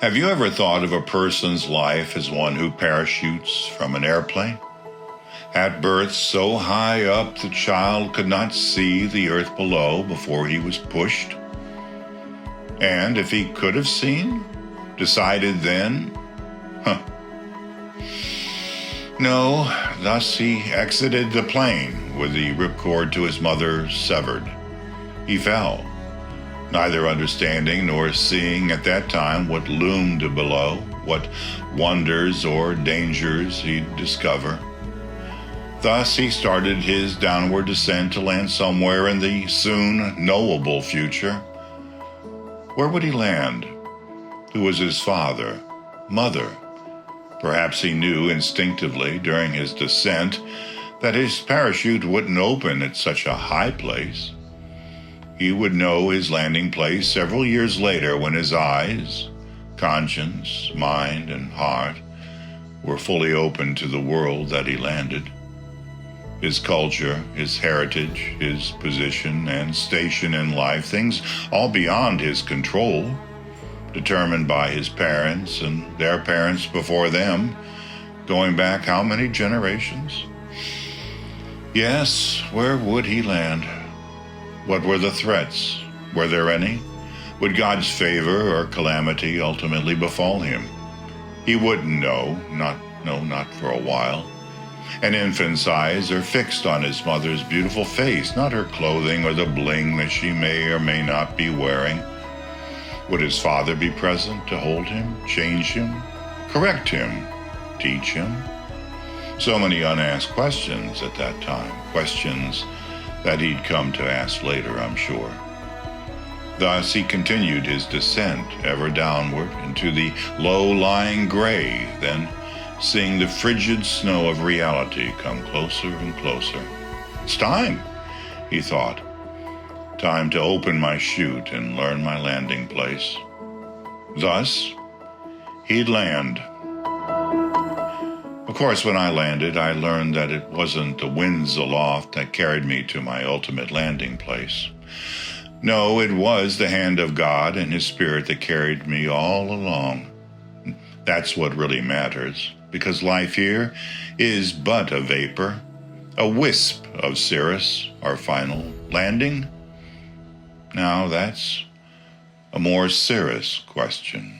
Have you ever thought of a person's life as one who parachutes from an airplane? At birth, so high up the child could not see the earth below before he was pushed. And if he could have seen, decided then, No, thus he exited the plane with the ripcord to his mother severed. He fell, neither understanding nor seeing at that time what loomed below, what wonders or dangers he'd discover. Thus he started his downward descent to land somewhere in the soon knowable future. Where would he land? Who was his father, mother? Perhaps he knew instinctively during his descent that his parachute wouldn't open at such a high place. He would know his landing place several years later when his eyes, conscience, mind, and heart were fully open to the world that he landed. His culture, his heritage, his position and station in life, things all beyond his control, determined by his parents and their parents before them, going back how many generations? Yes, where would he land? What were the threats? Were there any? Would God's favor or calamity ultimately befall him? He wouldn't know, not for a while. An infant's eyes are fixed on his mother's beautiful face, not her clothing or the bling that she may or may not be wearing. Would his father be present to hold him, change him, correct him, teach him? So many unasked questions at that time, questions that he'd come to ask later, I'm sure. Thus he continued his descent ever downward into the low-lying gray, then seeing the frigid snow of reality come closer and closer. It's time, he thought. Time to open my chute and learn my landing place. Thus, he'd land. Of course, when I landed, I learned that it wasn't the winds aloft that carried me to my ultimate landing place. No, it was the hand of God and His Spirit that carried me all along. That's what really matters, because life here is but a vapor, a wisp of Cirrus, our final landing. Now that's a more Cirrus question.